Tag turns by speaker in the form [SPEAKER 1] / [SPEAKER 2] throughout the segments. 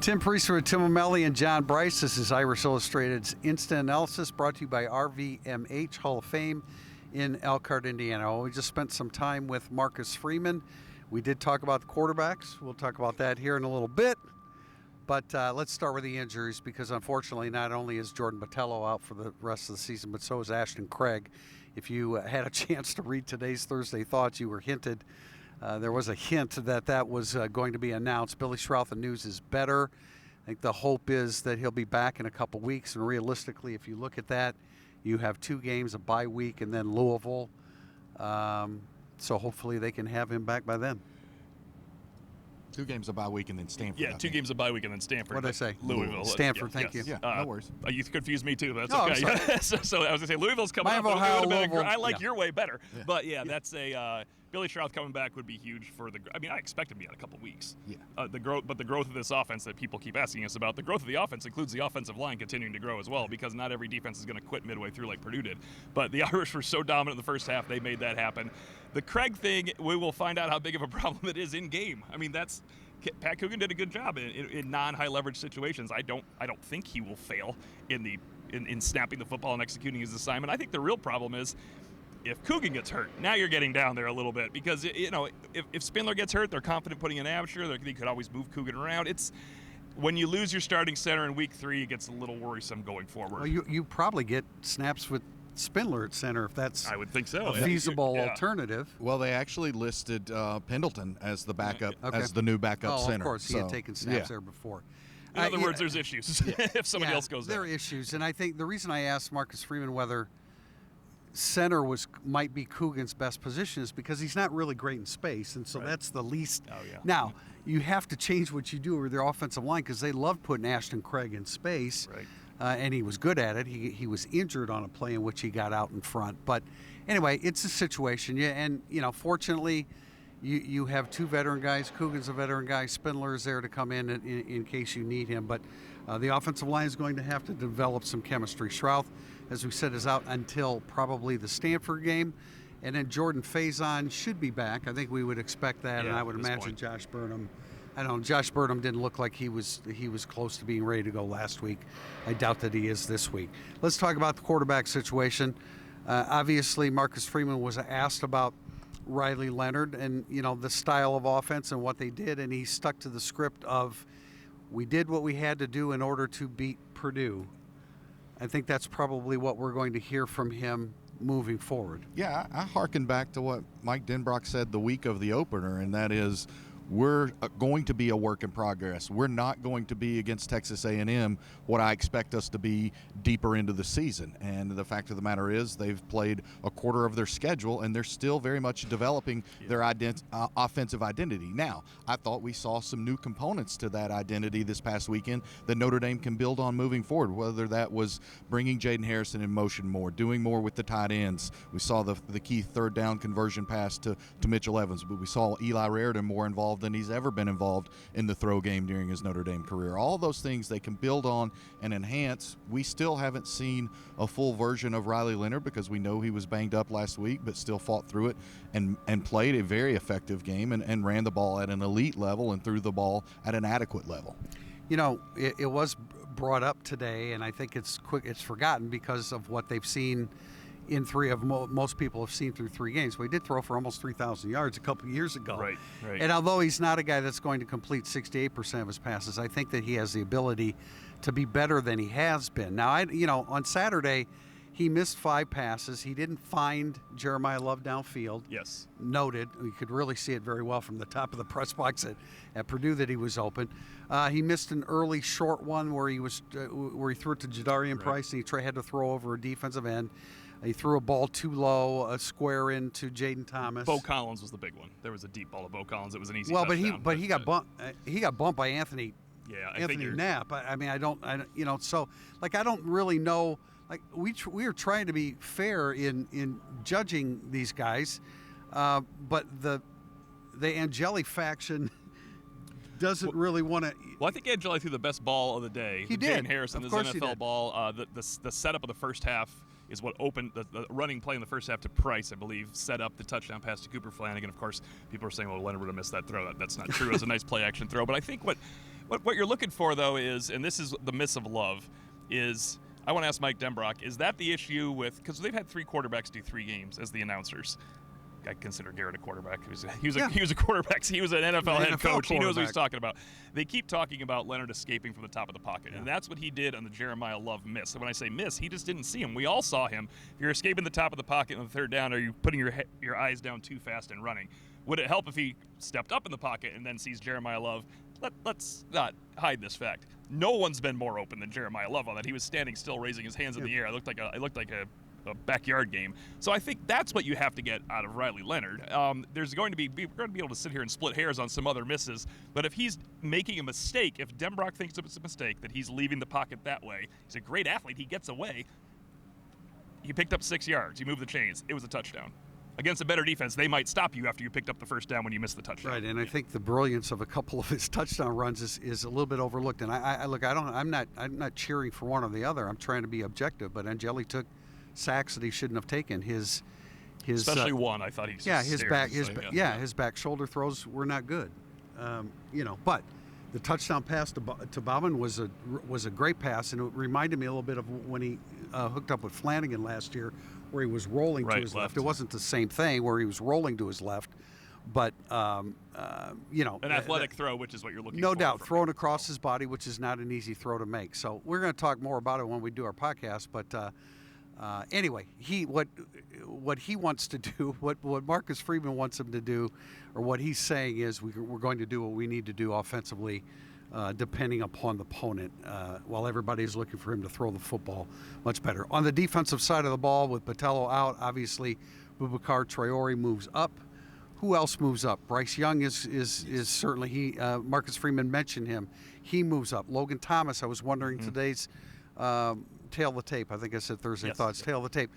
[SPEAKER 1] Tim Prister with Tim O'Malley and John Brice. This is Irish Illustrated's Instant Analysis, brought to you by RVMH Hall of Fame in Elkhart, Indiana. Well, we just spent some time with Marcus Freeman. We did talk about the quarterbacks. We'll talk about that here in a little bit. But let's start with the injuries, because unfortunately not only is Jordan Botelho out for the rest of the season, but so is Ashton Craig. If you had a chance to read today's Thursday Thoughts, you were hinted. There was a hint that was going to be announced. Billy Schrouth, the news is better. I think the hope is that he'll be back in a couple weeks. And realistically, if you look at that, you have 2 games, a bye week, and then Louisville. So hopefully they can have him back by then.
[SPEAKER 2] 2 games a bye week and then Stanford.
[SPEAKER 3] Yeah, 2 games a bye week and then Stanford.
[SPEAKER 1] What did I say?
[SPEAKER 3] Louisville.
[SPEAKER 1] Stanford, thank you.
[SPEAKER 2] Yeah, no worries.
[SPEAKER 3] You confused me too, but
[SPEAKER 1] No,
[SPEAKER 3] that's okay. so I was going to say, Louisville's coming up. I like your way better. Yeah. But that's a Billy Schrouth coming back would be huge for the. I mean, I expect him to be out a couple weeks.
[SPEAKER 2] Yeah.
[SPEAKER 3] The growth of this offense that people keep asking us about, the growth of the offense includes the offensive line continuing to grow as well, because not every defense is going to quit midway through like Purdue did. But the Irish were so dominant in the first half, they made that happen. The Craig thing, we will find out how big of a problem it is in game. I mean, Pat Coogan did a good job in non-high leverage situations. I don't think he will fail in snapping the football and executing his assignment. I think the real problem is if Coogan gets hurt. Now you're getting down there a little bit, because if Spindler gets hurt, they're confident putting in Absher. They could always move Coogan around. It's when you lose your starting center in week 3, it gets a little worrisome going forward.
[SPEAKER 1] Well, you probably get snaps with Spindler at center if that's
[SPEAKER 3] I would think so.
[SPEAKER 1] a feasible alternative.
[SPEAKER 2] Well, they actually listed Pendleton as the backup, as the new backup center.
[SPEAKER 1] Of course, he had taken snaps there before.
[SPEAKER 3] In other words, there's issues if somebody else goes there.
[SPEAKER 1] There are issues, and I think the reason I asked Marcus Freeman whether center might be Coogan's best position is because he's not really great in space, and so that's the least.
[SPEAKER 3] Oh, yeah.
[SPEAKER 1] Now, you have to change what you do with their offensive line, because they love putting Ashton Craig in space.
[SPEAKER 3] Right.
[SPEAKER 1] And he was good at it. He was injured on a play in which he got out in front. But anyway, it's a situation. And fortunately, you have 2 veteran guys. Coogan's a veteran guy. Spindler is there to come in case you need him. But the offensive line is going to have to develop some chemistry. Schrouth, as we said, is out until probably the Stanford game. And then Jordan Faison should be back. I think we would expect that. And I would imagine Josh Burnham. I don't know. Josh Burnham didn't look like he was close to being ready to go last week. I doubt that he is this week. Let's talk about the quarterback situation. Obviously, Marcus Freeman was asked about Riley Leonard and the style of offense and what they did, and he stuck to the script of, we did what we had to do in order to beat Purdue. I think that's probably what we're going to hear from him moving forward.
[SPEAKER 2] Yeah, I hearken back to what Mike Denbrock said the week of the opener, and that is, we're going to be a work in progress. We're not going to be against Texas A&M what I expect us to be deeper into the season. And the fact of the matter is, they've played a quarter of their schedule, and they're still very much developing their offensive identity. Now, I thought we saw some new components to that identity this past weekend that Notre Dame can build on moving forward, whether that was bringing Jaden Harrison in motion more, doing more with the tight ends. We saw the key 3rd down conversion pass to Mitchell Evans, but we saw Eli Raridan more involved than he's ever been involved in the throw game during his Notre Dame career. All those things they can build on and enhance. We still haven't seen a full version of Riley Leonard, because we know he was banged up last week, but still fought through it and played a very effective game and ran the ball at an elite level and threw the ball at an adequate level.
[SPEAKER 1] It was brought up today, and I think it's forgotten because of what they've seen in 3 of most people have seen through 3 games. But he did throw for almost 3,000 yards a couple of years ago.
[SPEAKER 3] Right.
[SPEAKER 1] And although he's not a guy that's going to complete 68% of his passes, I think that he has the ability to be better than he has been. Now, on Saturday, he missed 5 passes. He didn't find Jeremiah Love downfield.
[SPEAKER 3] Yes.
[SPEAKER 1] Noted. You could really see it very well from the top of the press box at Purdue that he was open. He missed an early short one where he threw it to Jadarian Price, and he had to throw over a defensive end. He threw a ball too low, a square into Jaden Thomas.
[SPEAKER 3] Bo Collins was the big one. There was a deep ball to Bo Collins. It was an easy
[SPEAKER 1] touchdown.
[SPEAKER 3] But
[SPEAKER 1] he got bumped. He got bumped by Anthony.
[SPEAKER 3] Yeah,
[SPEAKER 1] Anthony Knapp. I mean, I don't really know. Like we are trying to be fair in judging these guys, but the Angeli faction doesn't really want to.
[SPEAKER 3] Well, I think Angeli threw the best ball of the day.
[SPEAKER 1] He did.
[SPEAKER 3] Jaden Harrison, his NFL ball. The setup of the first half is what opened the running play in the first half to Price, I believe, set up the touchdown pass to Cooper Flanagan. Of course, people are saying, well, Leonard would have missed that throw. That's not true. It was a nice play-action throw. But I think What you're looking for, though, is, and this is the miss of love, is I want to ask Mike Denbrock, is that the issue with, because they've had 3 quarterbacks do 3 games as the announcers. I consider Garrett a quarterback. He was a quarterback. He was an NFL head coach. He knows what he's talking about. They keep talking about Leonard escaping from the top of the pocket, and that's what he did on the Jeremiah Love miss. And when I say miss, he just didn't see him. We all saw him. If you're escaping the top of the pocket on the 3rd down, are you putting your eyes down too fast and running? Would it help if he stepped up in the pocket and then sees Jeremiah Love? Let's not hide this fact. No one's been more open than Jeremiah Love on that. He was standing still, raising his hands in the air. It looked like a backyard game. So I think that's what you have to get out of Riley Leonard. We're going to be able to sit here and split hairs on some other misses, but if he's making a mistake, if Denbrock thinks it's a mistake that he's leaving the pocket that way, he's a great athlete, he gets away. He picked up 6 yards, you move the chains, it was a touchdown. Against a better defense, they might stop you after you picked up the first down when you missed the touchdown.
[SPEAKER 1] Right, and I think the brilliance of a couple of his touchdown runs is a little bit overlooked. And I'm not cheering for one or the other. I'm trying to be objective. But Angeli took sacks that he shouldn't have taken. His
[SPEAKER 3] especially one, I thought he
[SPEAKER 1] his back shoulder throws were not good. But the touchdown pass to Bauman was a great pass, and it reminded me a little bit of when he hooked up with Flanagan last year, where he was rolling to his left. It wasn't the same thing where he was rolling to his left, but an
[SPEAKER 3] athletic throw, which is what you're looking for.
[SPEAKER 1] No doubt, thrown across his body, which is not an easy throw to make. So we're going to talk more about it when we do our podcast, but. Anyway, what he wants to do, what Marcus Freeman wants him to do, or what he's saying is we're going to do what we need to do offensively, depending upon the opponent, while everybody's looking for him to throw the football much better. On the defensive side of the ball, with Botello out, obviously Boubacar Traore moves up. Who else moves up? Bryce Young is certainly Marcus Freeman mentioned him. He moves up. Logan Thomas, I was wondering today's. Tail the tape. I think I said Thursday thoughts. Tail the tape.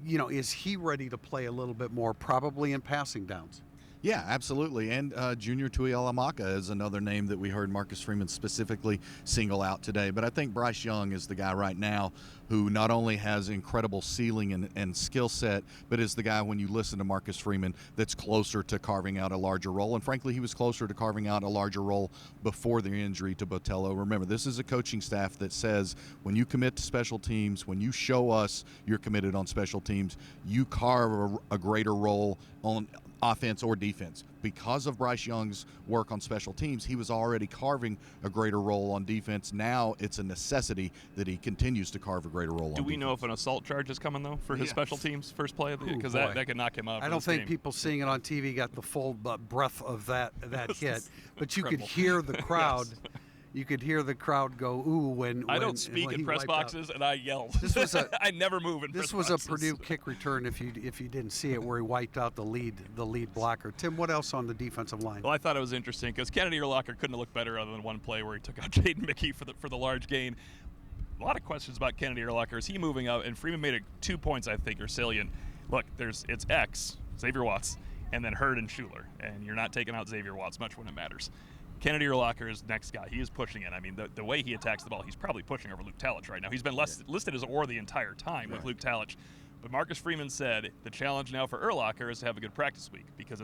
[SPEAKER 1] Is he ready to play a little bit more, probably in passing downs?
[SPEAKER 2] Yeah, absolutely. And Junior Tuihalamaka is another name that we heard Marcus Freeman specifically single out today. But I think Bryce Young is the guy right now who not only has incredible ceiling and skill set, but is the guy, when you listen to Marcus Freeman, that's closer to carving out a larger role. And frankly, he was closer to carving out a larger role before the injury to Botello. Remember, this is a coaching staff that says when you commit to special teams, when you show us you're committed on special teams, you carve a greater role on offense or defense. Because of Bryce Young's work on special teams, he was already carving a greater role on defense. Now it's a necessity that he continues to carve a greater role on defense.
[SPEAKER 3] Do we know if an assault charge is coming, though, for his special teams first play? Because that could knock him out.
[SPEAKER 1] I don't think people seeing it on TV got the full breath of that hit. But you could hear the crowd. You could hear the crowd go ooh when
[SPEAKER 3] I don't speak in press boxes, and I yelled. I never move in press boxes.
[SPEAKER 1] This was a Purdue kick return. If you didn't see it, where he wiped out the lead blocker. Tim, what else on the defensive line?
[SPEAKER 3] Well, I thought it was interesting because Kennedy Urlacher couldn't have looked better other than one play where he took out Jaden Mickey for the large gain. A lot of questions about Kennedy Urlacher. Is he moving up? And Freeman made 2 points I think are salient. Look, it's X, Xavier Watts, and then Hurd and Schuler, and you're not taking out Xavier Watts much when it matters. Kennedy Urlacher is next guy. He is pushing it. I mean, the way he attacks the ball, he's probably pushing over Luke Talich right now. He's been listed as Orr the entire time with Luke Talich. But Marcus Freeman said the challenge now for Urlacher is to have a good practice week because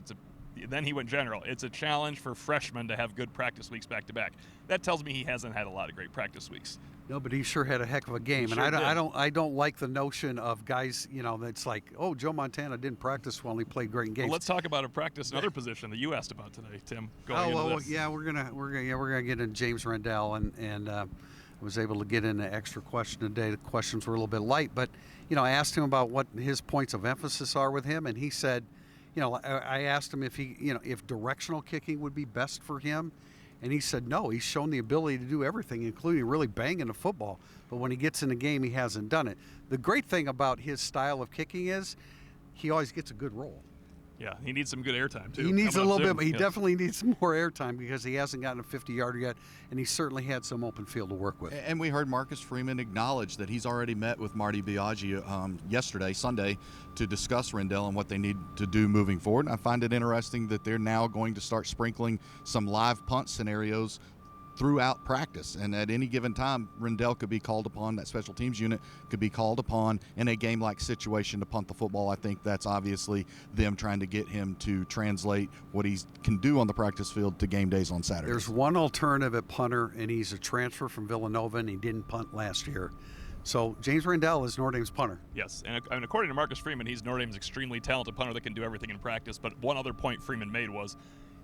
[SPEAKER 3] then he went general. It's a challenge for freshmen to have good practice weeks back to back. That tells me he hasn't had a lot of great practice weeks.
[SPEAKER 1] No, but he sure had a heck of a game, and I don't like the notion of guys. That's like, oh, Joe Montana didn't practice well, he played great games.
[SPEAKER 3] Well, let's talk about a practice, another position that you asked about today, Tim.
[SPEAKER 1] We're gonna get into James Rendell, and I was able to get in an extra question today. The questions were a little bit light, but I asked him about what his points of emphasis are with him, and he said, I asked him if if directional kicking would be best for him. And he said, no, he's shown the ability to do everything, including really banging the football. But when he gets in the game, he hasn't done it. The great thing about his style of kicking is he always gets a good roll.
[SPEAKER 3] Yeah, he needs some good airtime, too.
[SPEAKER 1] He needs a little bit, but he definitely needs some more airtime because he hasn't gotten a 50-yarder yet, and he certainly had some open field to work with.
[SPEAKER 2] And we heard Marcus Freeman acknowledge that he's already met with Marty Biaggi Sunday, to discuss Rendell and what they need to do moving forward. And I find it interesting that they're now going to start sprinkling some live punt scenarios throughout practice. And at any given time, Rendell could be called upon, that special teams unit could be called upon in a game-like situation to punt the football. I think that's obviously them trying to get him to translate what he can do on the practice field to game days on Saturday.
[SPEAKER 1] There's one alternative at punter, and he's a transfer from Villanova, and he didn't punt last year. So James Rendell is Notre Dame's punter.
[SPEAKER 3] Yes, and according to Marcus Freeman, he's Notre Dame's extremely talented punter that can do everything in practice. But one other point Freeman made was,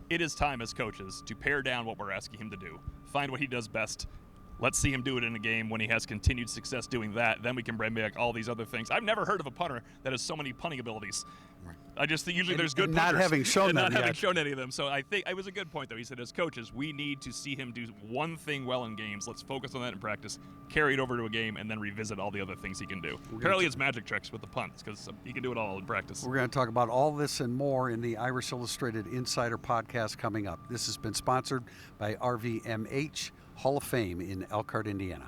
[SPEAKER 3] it is time as coaches to pare down what we're asking him to do. Find what he does best. Let's see him do it in a game when he has continued success doing that. Then we can bring back all these other things. I've never heard of a punter that has so many punting abilities. Right. I just think usually there's good
[SPEAKER 1] and
[SPEAKER 3] punters.
[SPEAKER 1] Not having shown
[SPEAKER 3] and
[SPEAKER 1] them
[SPEAKER 3] not
[SPEAKER 1] yet.
[SPEAKER 3] having shown any of them. So I think it was a good point, though. He said, as coaches, we need to see him do one thing well in games. Let's focus on that in practice, carry it over to a game, and then revisit all the other things he can do. Apparently it's magic tricks with the punts because he can do it all in practice.
[SPEAKER 1] We're going to talk about all this and more in the Irish Illustrated Insider podcast coming up. This has been sponsored by RVMH Hall of Fame in Elkhart, Indiana.